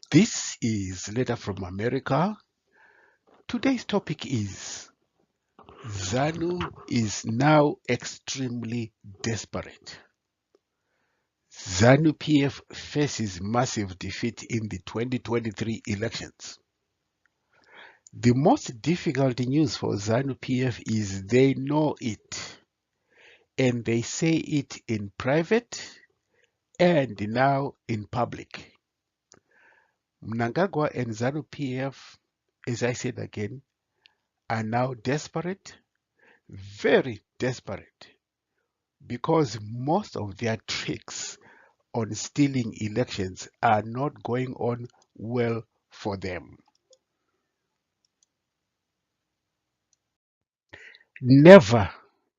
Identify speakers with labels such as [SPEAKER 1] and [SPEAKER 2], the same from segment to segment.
[SPEAKER 1] This is Letter from America. Today's topic is ZANU is now extremely desperate. ZANU PF faces massive defeat in the 2023 elections. The most difficult news for ZANU PF is they know it, and they say it in private and now in public. Mnangagwa and ZANU PF, as I said again, are now desperate, very desperate, because most of their tricks on stealing elections are not going on well for them. Never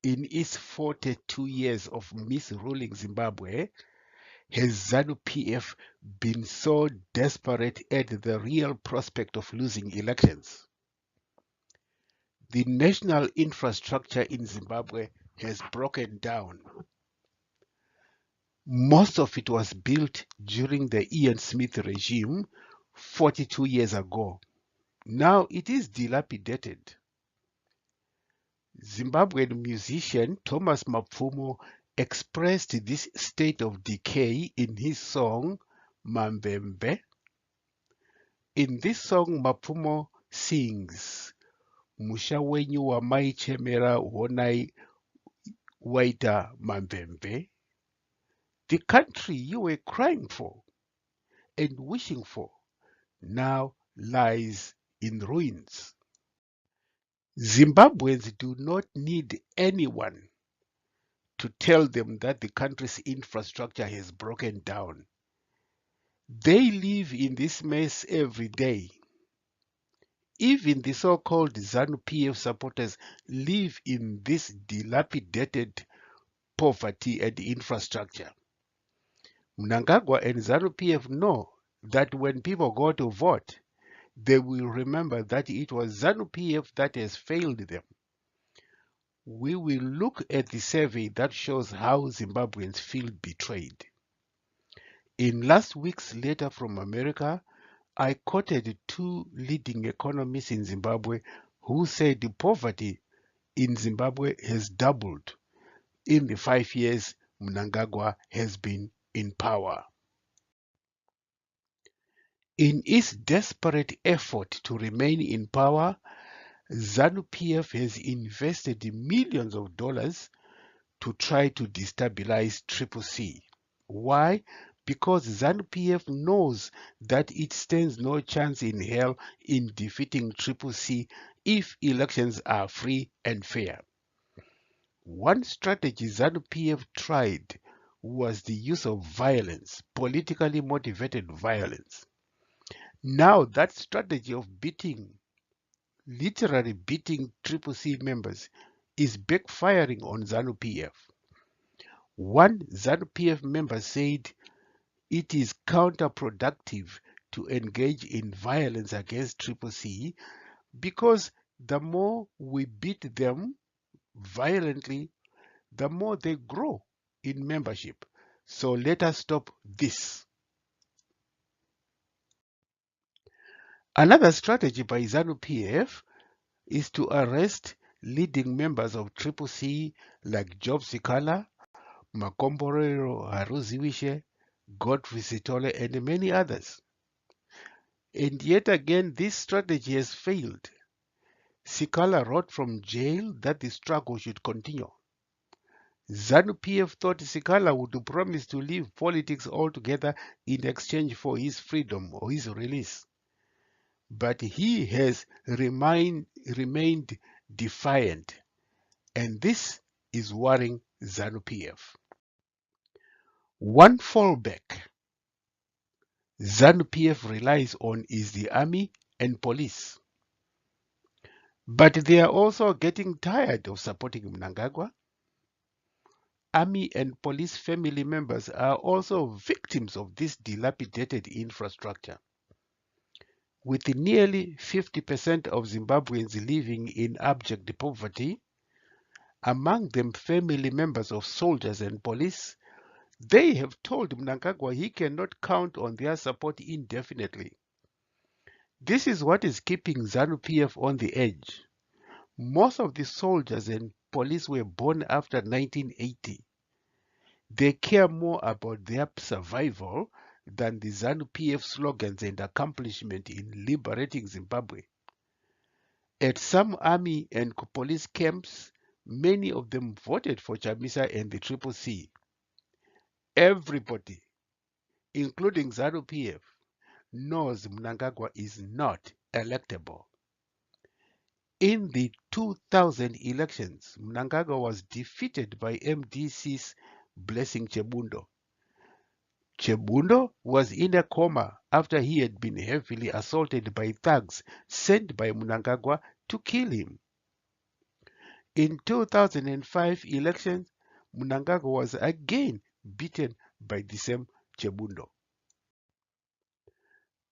[SPEAKER 1] in its 42 years of misruling Zimbabwe has ZANU PF been so desperate at the real prospect of losing elections. The national infrastructure in Zimbabwe has broken down. Most of it was built during the Ian Smith regime 42 years ago. Now it is dilapidated. Zimbabwean musician Thomas Mapfumo expressed this state of decay in his song Mambembe. In this song, Mapfumo sings, Musha wenyu wamaichemera honai waita Mambembe. The country you were crying for and wishing for now lies in ruins. Zimbabweans do not need anyone to tell them that the country's infrastructure has broken down. They live in this mess every day. Even the so-called ZANU PF supporters live in this dilapidated poverty and infrastructure. Mnangagwa and ZANU PF know that when people go to vote, they will remember that it was ZANU PF that has failed them. We will look at the survey that shows how Zimbabweans feel betrayed. In last week's Letter from America, I quoted two leading economists in Zimbabwe who said the poverty in Zimbabwe has doubled in the 5 years Mnangagwa has been in power. In its desperate effort to remain in power, ZANU PF has invested millions of dollars to try to destabilize CCC. Why? Because ZANU PF knows that it stands no chance in hell in defeating CCC if elections are free and fair. One strategy ZANU PF tried was the use of violence, politically motivated violence. Now that strategy of literally beating CCC members is backfiring on ZANU PF. One ZANU PF member said it is counterproductive to engage in violence against CCC because the more we beat them violently, the more they grow in membership. So let us stop this. Another strategy by ZANU PF is to arrest leading members of CCC like Job Sikala, Makomborero Haruziwishe, Godfrey Sitole, and many others. And yet again, this strategy has failed. Sikala wrote from jail that the struggle should continue. ZANU PF thought Sikala would promise to leave politics altogether in exchange for his freedom or his release. But he has remained defiant, and this is worrying ZANU PF. One fallback ZANU PF relies on is the army and police. But they are also getting tired of supporting Mnangagwa. Army and police family members are also victims of this dilapidated infrastructure. With nearly 50% of Zimbabweans living in abject poverty, among them family members of soldiers and police, They have told Mnangagwa he cannot count on their support indefinitely. This is what is keeping ZANU PF on the edge. Most of the soldiers and police were born after 1980. They care more about their survival than the ZANU PF slogans and accomplishment in liberating Zimbabwe. At some army and police camps, many of them voted for Chamisa and the Triple C. Everybody, including ZANU PF, knows Mnangagwa is not electable. In the 2000 elections, Mnangagwa was defeated by MDC's Blessing Chebundo. Chebundo was in a coma after he had been heavily assaulted by thugs sent by Mnangagwa to kill him. In 2005 elections, Mnangagwa was again beaten by the same Chebundo.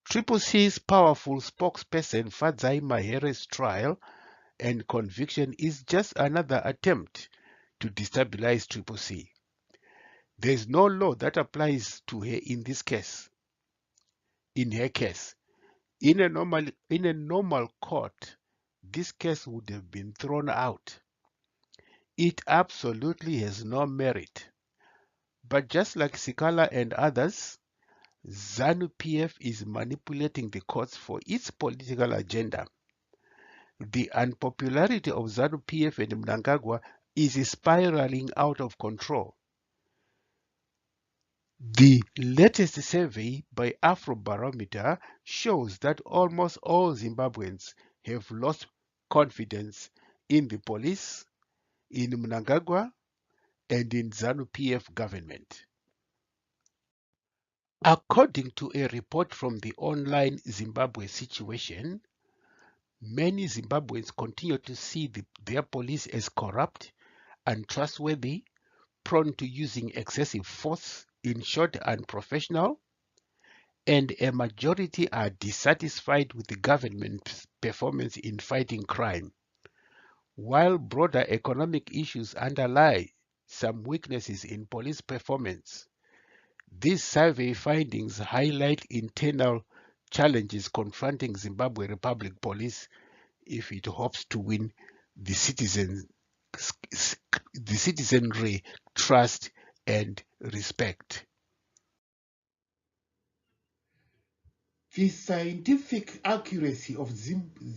[SPEAKER 1] Triple C's powerful spokesperson Fadzai Mahere's trial and conviction is just another attempt to destabilize Triple C. There is no law that applies to her in this case. In her case, in a normal court, this case would have been thrown out. It absolutely has no merit. But just like Sikala and others, ZANU PF is manipulating the courts for its political agenda. The unpopularity of ZANU PF and Mnangagwa is spiraling out of control. The latest survey by Afrobarometer shows that almost all Zimbabweans have lost confidence in the police, in Mnangagwa, and in ZANU PF government. According to a report from the online Zimbabwe Situation, many Zimbabweans continue to see their police as corrupt, untrustworthy, prone to using excessive force, in short, unprofessional, and a majority are dissatisfied with the government's performance in fighting crime. While broader economic issues underlie some weaknesses in police performance, these survey findings highlight internal challenges confronting Zimbabwe Republic Police if it hopes to win the citizenry trust and respect. The scientific accuracy of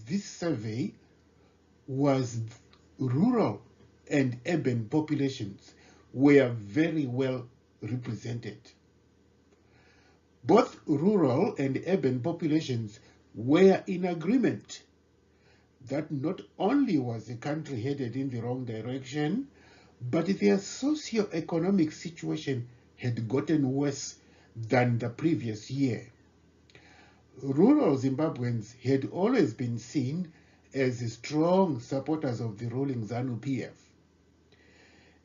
[SPEAKER 1] this survey was rural and urban populations were very well represented. Both rural and urban populations were in agreement that not only was the country headed in the wrong direction, but their socio-economic situation had gotten worse than the previous year. Rural Zimbabweans had always been seen as strong supporters of the ruling ZANU PF.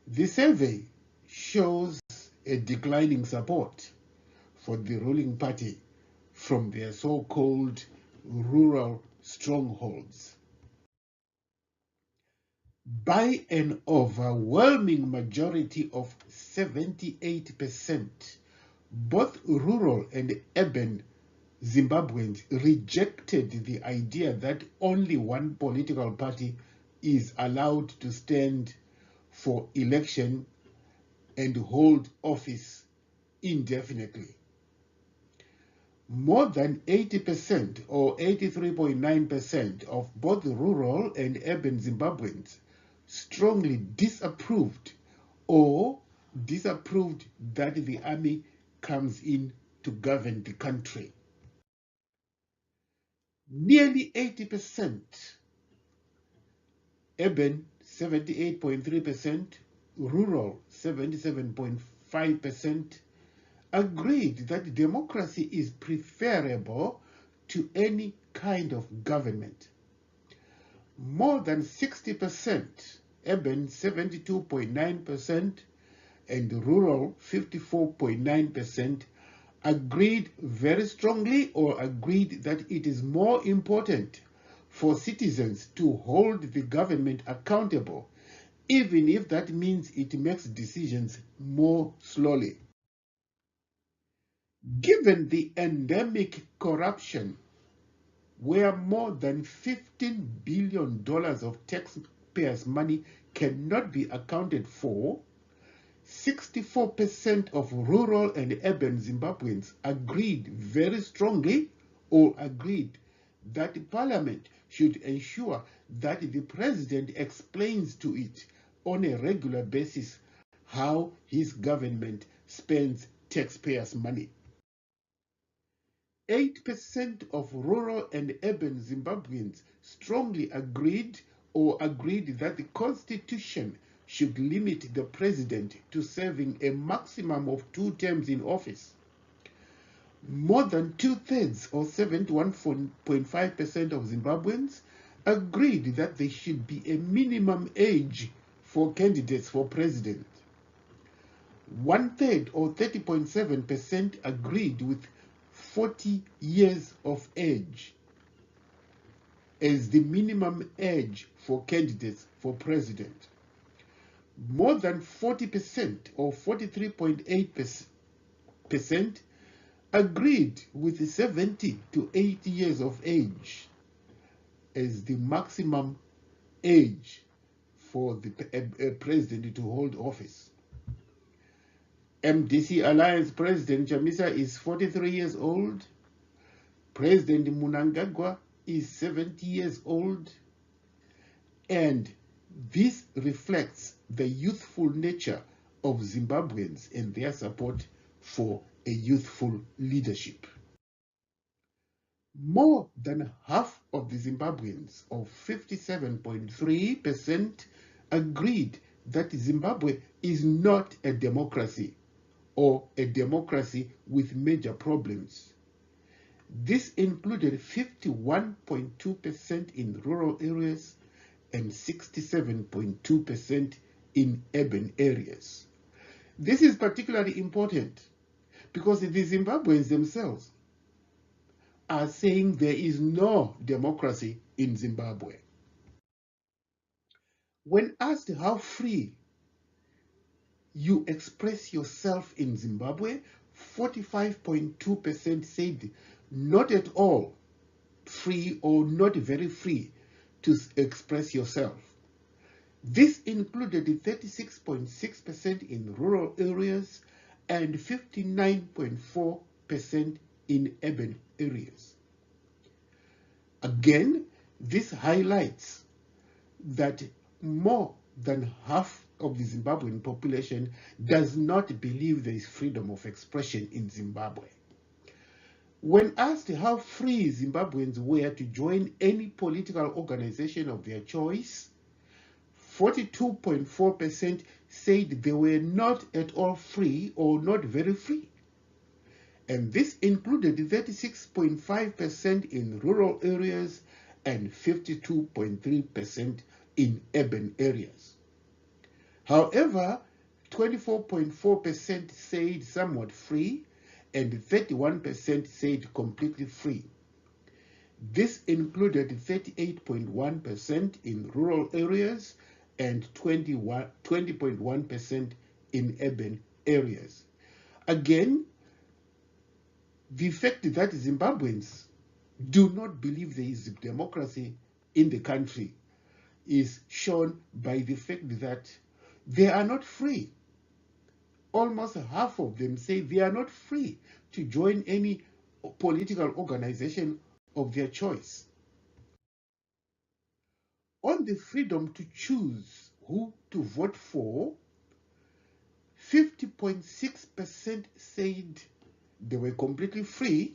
[SPEAKER 1] The survey shows a declining support for the ruling party from their so-called rural strongholds. By an overwhelming majority of 78%, both rural and urban Zimbabweans rejected the idea that only one political party is allowed to stand for election and hold office indefinitely. More than 80% or 83.9% of both rural and urban Zimbabweans strongly disapproved that the army comes in to govern the country. Nearly 80%, urban 78.3%, rural 77.5%, agreed that democracy is preferable to any kind of government. More than 60%, urban 72.9%, and rural 54.9%, agreed very strongly or agreed that it is more important for citizens to hold the government accountable, even if that means it makes decisions more slowly. Given the endemic corruption, where more than $15 billion of taxpayers' money cannot be accounted for, 64% of rural and urban Zimbabweans agreed very strongly that Parliament should ensure that the President explains to it on a regular basis how his government spends taxpayers' money. 8% of rural and urban Zimbabweans strongly agreed that the Constitution should limit the president to serving a maximum of 2 terms in office. More than 2/3, or 71.5% of Zimbabweans, agreed that there should be a minimum age for candidates for president. 1/3, or 30.7%, agreed with 40 years of age as the minimum age for candidates for president. More than 40%, or 43.8%, agreed with 70 to 80 years of age as the maximum age for the president to hold office. MDC Alliance President Chamisa is 43 years old. President Mnangagwa is 70 years old. And this reflects the youthful nature of Zimbabweans and their support for a youthful leadership. More than half of the Zimbabweans, or 57.3%, agreed that Zimbabwe is not a democracy or a democracy with major problems. This included 51.2% in rural areas and 67.2% in urban areas. This is particularly important because the Zimbabweans themselves are saying there is no democracy in Zimbabwe. When asked how free you express yourself in Zimbabwe, 45.2% said not at all free or not very free to express yourself. This included 36.6% in rural areas and 59.4% in urban areas. Again, this highlights that more than half of the Zimbabwean population does not believe there is freedom of expression in Zimbabwe. When asked how free Zimbabweans were to join any political organization of their choice, 42.4% said they were not at all free or not very free. And this included 36.5% in rural areas and 52.3% in urban areas. However, 24.4% said somewhat free and 31% said completely free. This included 38.1% in rural areas and 20.1% in urban areas. Again, the fact that Zimbabweans do not believe there is democracy in the country is shown by the fact that they are not free. Almost half of them say they are not free to join any political organization of their choice. On the freedom to choose who to vote for, 50.6% said they were completely free,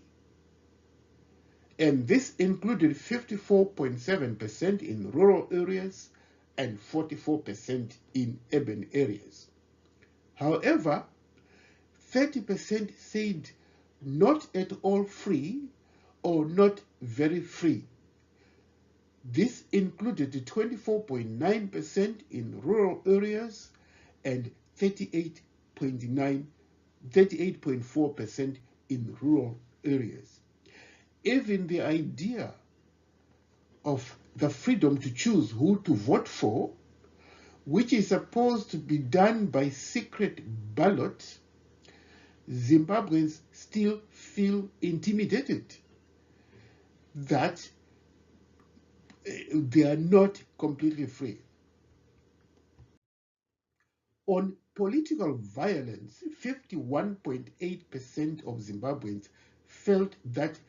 [SPEAKER 1] and this included 54.7% in rural areas and 44% in urban areas. However, 30% said not at all free or not very free. This included 24.9% in rural areas and 38.4% in rural areas. Even the idea of the freedom to choose who to vote for, which is supposed to be done by secret ballot, Zimbabweans still feel intimidated, that they are not completely free. On political violence, 51.8% of Zimbabweans felt that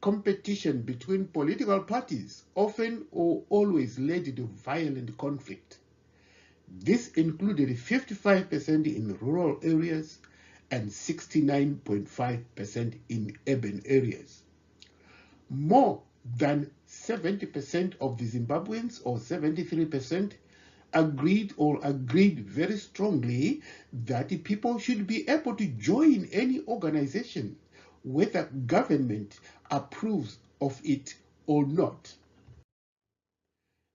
[SPEAKER 1] competition between political parties often or always led to violent conflict. This included 55% in rural areas and 69.5% in urban areas. More than 70% of the Zimbabweans, or 73%, agreed very strongly that people should be able to join any organization, whether government approves of it or not.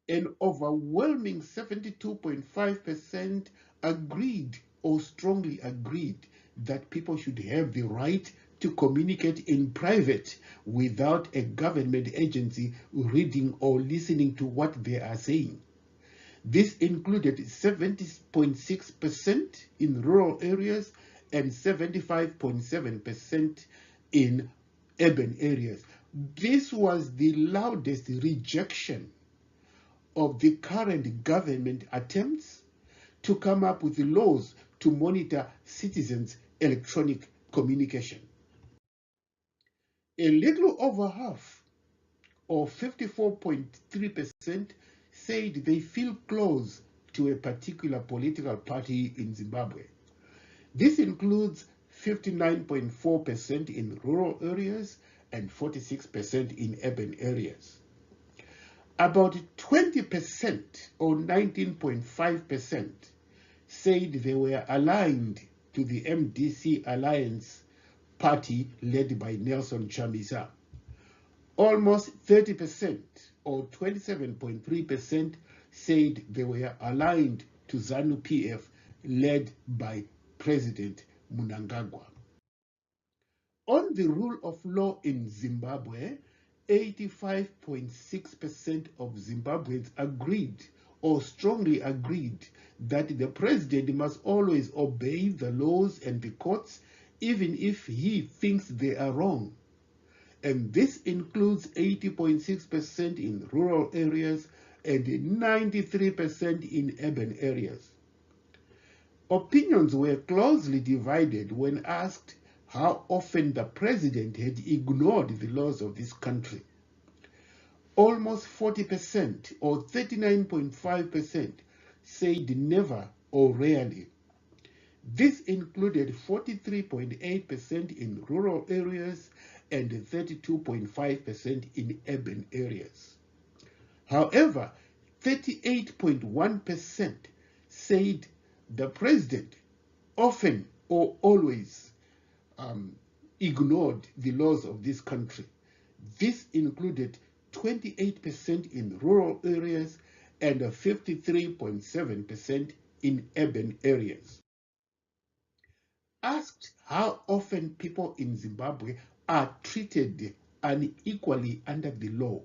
[SPEAKER 1] An overwhelming 72.5% agreed or strongly agreed that people should have the right to communicate in private without a government agency reading or listening to what they are saying. This included 70.6% in rural areas and 75.7% in urban areas. This was the loudest rejection of the current government attempts to come up with laws to monitor citizens' electronic communication. A little over half, or 54.3%, said they feel close to a particular political party in Zimbabwe. This includes 59.4% in rural areas and 46% in urban areas. About 20%, or 19.5%, said they were aligned to the MDC Alliance party led by Nelson Chamisa. Almost 30%, or 27.3%, said they were aligned to ZANU PF led by President Mnangagwa. On the rule of law in Zimbabwe, 85.6% of Zimbabweans agreed or strongly agreed that the president must always obey the laws and the courts, even if he thinks they are wrong. And this includes 80.6% in rural areas and 93% in urban areas. Opinions were closely divided when asked how often the president had ignored the laws of this country. Almost 40%, or 39.5%, said never or rarely. This included 43.8% in rural areas and 32.5% in urban areas. However, 38.1% said the president often or always ignored the laws of this country. This included 28% in rural areas and 53.7% in urban areas. Asked how often people in Zimbabwe are treated unequally under the law,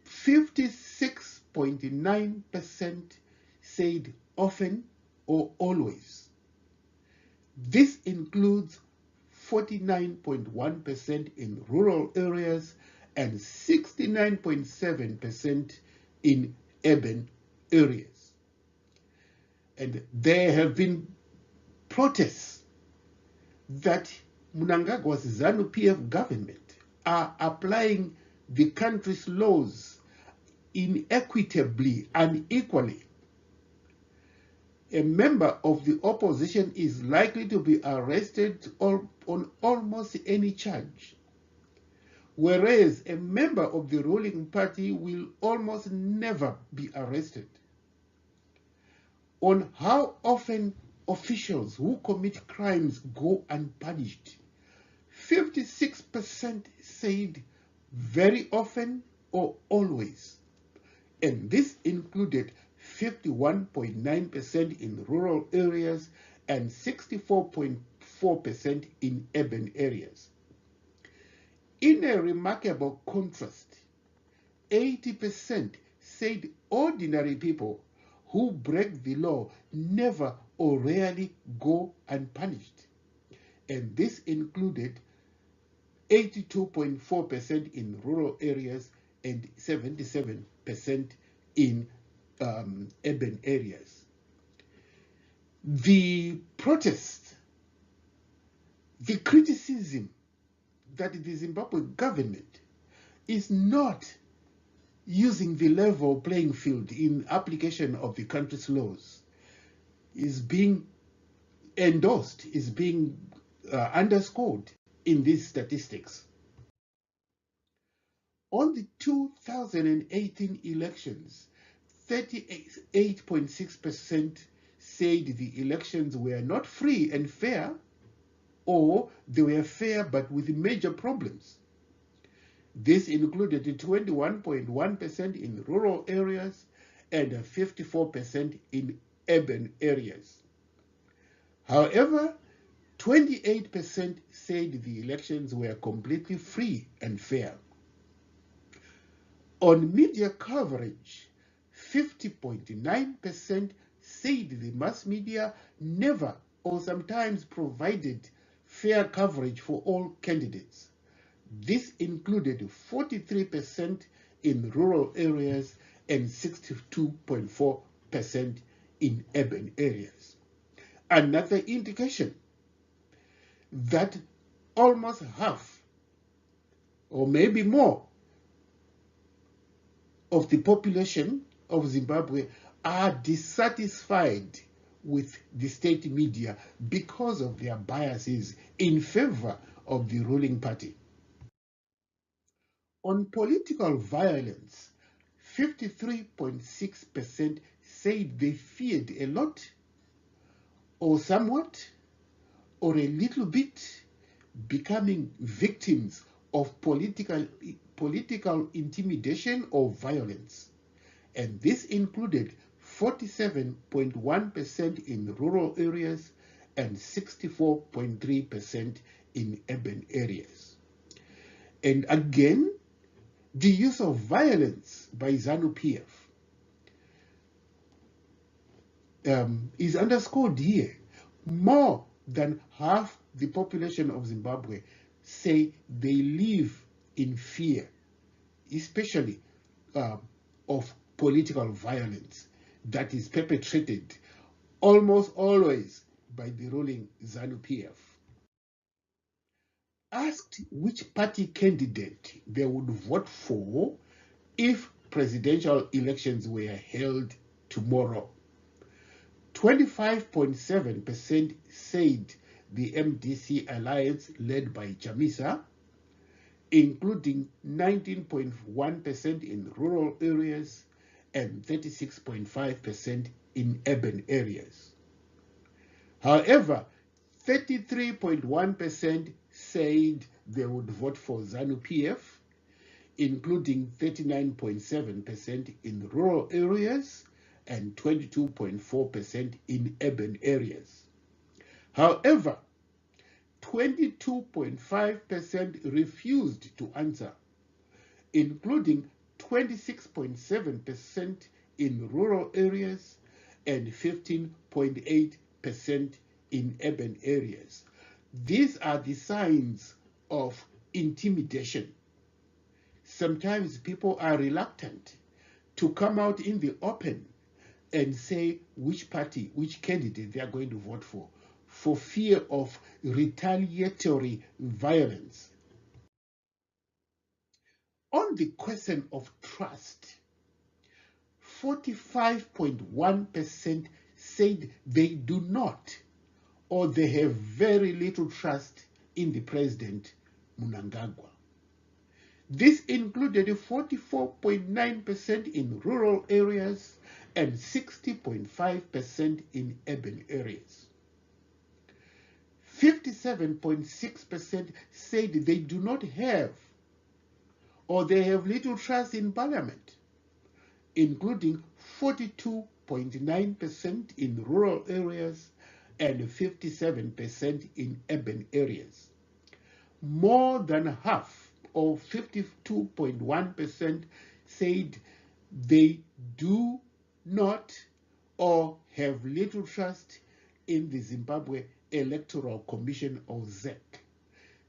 [SPEAKER 1] 56.9% said often or always. This includes 49.1% in rural areas and 69.7% in urban areas. And there have been protests that Mnangagwa's ZANU PF government are applying the country's laws inequitably, unequally. A member of the opposition is likely to be arrested on almost any charge, whereas a member of the ruling party will almost never be arrested. On how often officials who commit crimes go unpunished, 56% said very often or always, and this included 51.9% in rural areas and 64.4% in urban areas. In a remarkable contrast, 80% said ordinary people who break the law never or rarely go unpunished. and this included 82.4% in rural areas and 77% in urban areas. The protest, the criticism that the Zimbabwe government is not using the level playing field in application of the country's laws is being endorsed, is being underscored in these statistics. On the 2018 elections, 38.6% said the elections were not free and fair, or they were fair but with major problems. This included 21.1% in rural areas and 54% in urban areas. However, 28% said the elections were completely free and fair. On media coverage, 50.9% said the mass media never or sometimes provided fair coverage for all candidates. This included 43% in rural areas and 62.4% in urban areas. Another indication that almost half, or maybe more, of the population of Zimbabwe are dissatisfied with the state media because of their biases in favor of the ruling party. On political violence, 53.6% said they feared a lot, or somewhat, or a little bit, becoming victims of political intimidation or violence. And this included 47.1% in rural areas and 64.3% in urban areas. And again, the use of violence by ZANU PF is underscored here. More than half the population of Zimbabwe say they live in fear, especially of political violence that is perpetrated almost always by the ruling ZANU PF. Asked which party candidate they would vote for if presidential elections were held tomorrow, 25.7% said the MDC alliance led by Chamisa, including 19.1% in rural areas and 36.5% in urban areas. However, 33.1% said they would vote for ZANU PF, including 39.7% in rural areas and 22.4% in urban areas. However, 22.5% refused to answer, including 26.7% in rural areas and 15.8% in urban areas. These are the signs of intimidation. Sometimes people are reluctant to come out in the open and say which party, which candidate they are going to vote for fear of retaliatory violence. On the question of trust, 45.1% said they do not, or they have very little trust in the president, Mnangagwa. This included 44.9% in rural areas and 60.5% in urban areas. 57.6% said they do not have, or they have little trust in parliament, including 42.9% in rural areas and 57% in urban areas. More than half, or 52.1%, said they do not or have little trust in the Zimbabwe Electoral Commission or ZEC.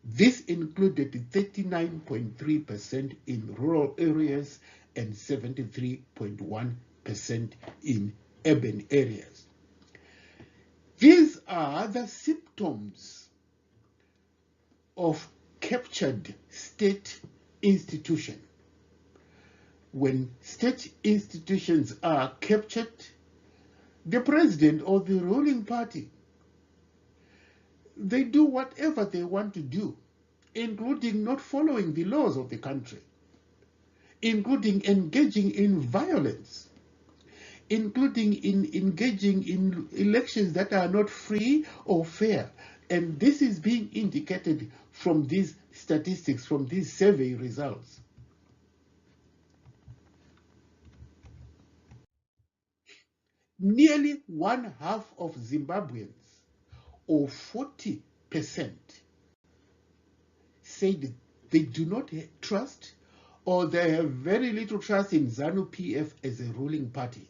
[SPEAKER 1] This included 39.3% in rural areas and 73.1% in urban areas. These are the symptoms of captured state institution. When state institutions are captured, the president or the ruling party, they do whatever they want to do, including not following the laws of the country, including engaging in violence, including in engaging in elections that are not free or fair. And this is being indicated from these statistics, from these survey results. Nearly one half of Zimbabweans, or 40%, said they do not trust or they have very little trust in ZANU PF as a ruling party.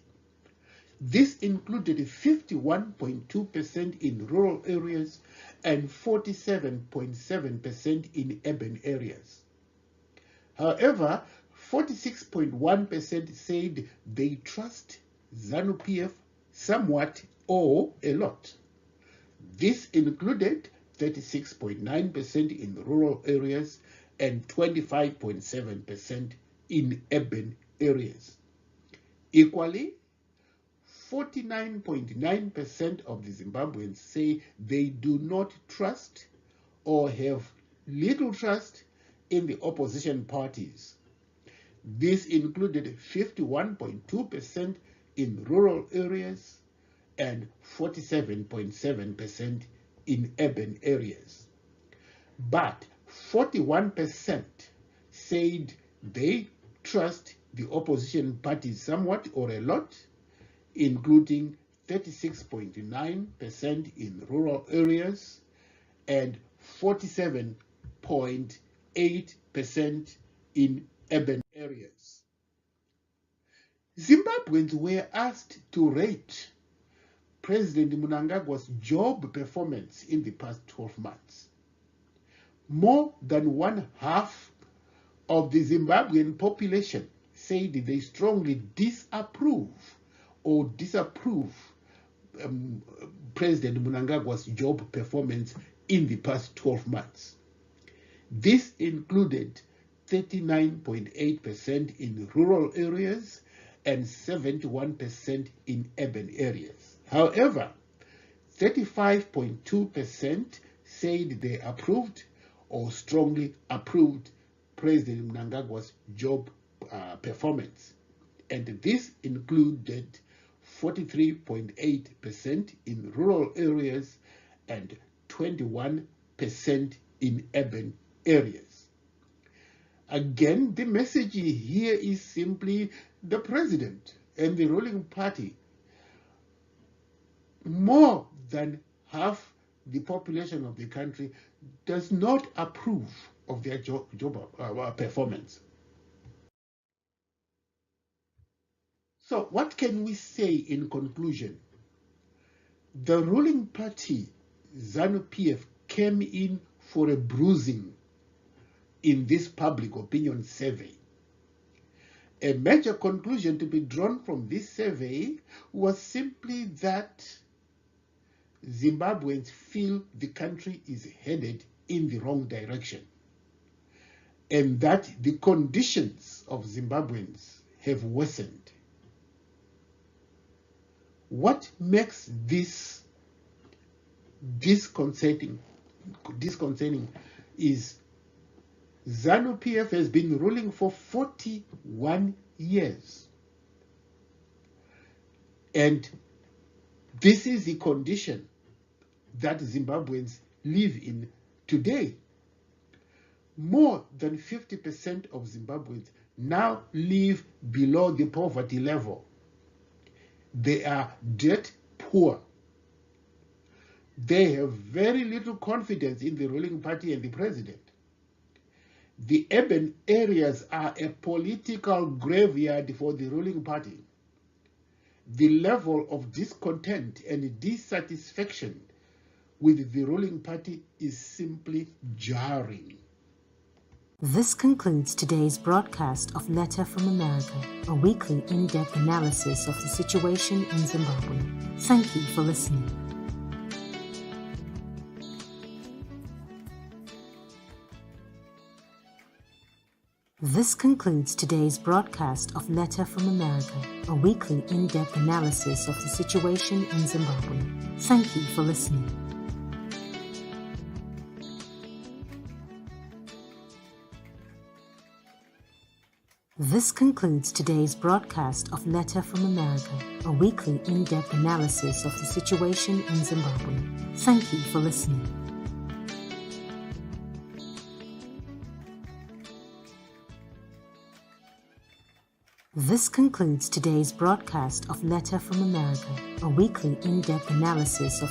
[SPEAKER 1] This included 51.2% in rural areas and 47.7% in urban areas. However, 46.1% said they trust ZANU PF somewhat or a lot. This included 36.9% in rural areas and 25.7% in urban areas. Equally, 49.9% of the Zimbabweans say they do not trust or have little trust in the opposition parties. This included 51.2% in rural areas and 47.7% in urban areas. But 41% said they trust the opposition parties somewhat or a lot, including 36.9% in rural areas and 47.8% in urban areas. Zimbabweans were asked to rate President Mnangagwa's job performance in the past 12 months. More than one half of the Zimbabwean population said they strongly disapprove President Mnangagwa's job performance in the past 12 months. This included 39.8% in rural areas and 71% in urban areas. However, 35.2% said they approved or strongly approved President Mnangagwa's job performance, and this included 43.8% in rural areas and 21% in urban areas. Again, the message here is simply the president and the ruling party. More than half the population of the country does not approve of their job performance. So what can we say in conclusion? The ruling party, ZANU PF, came in for a bruising in this public opinion survey. A major conclusion to be drawn from this survey was simply that Zimbabweans feel the country is headed in the wrong direction, and that the conditions of Zimbabweans have worsened. What makes this disconcerting is ZANU PF has been ruling for 41 years. And this is the condition that Zimbabweans live in today. More than 50% of Zimbabweans now live below the poverty level. They are dirt poor. They have very little confidence in the ruling party and the president. The urban areas are a political graveyard for the ruling party. The level of discontent and dissatisfaction with the ruling party is simply jarring.
[SPEAKER 2] This concludes today's broadcast of Letter from America, a weekly in-depth analysis of the situation in Zimbabwe. Thank you for listening. This concludes today's broadcast of Letter from America, a weekly in-depth analysis of the situation in Zimbabwe. Thank you for listening. This concludes today's broadcast of Letter from America, a weekly in-depth analysis of the situation in Zimbabwe. Thank you for listening. This concludes today's broadcast of Letter from America, a weekly in-depth analysis of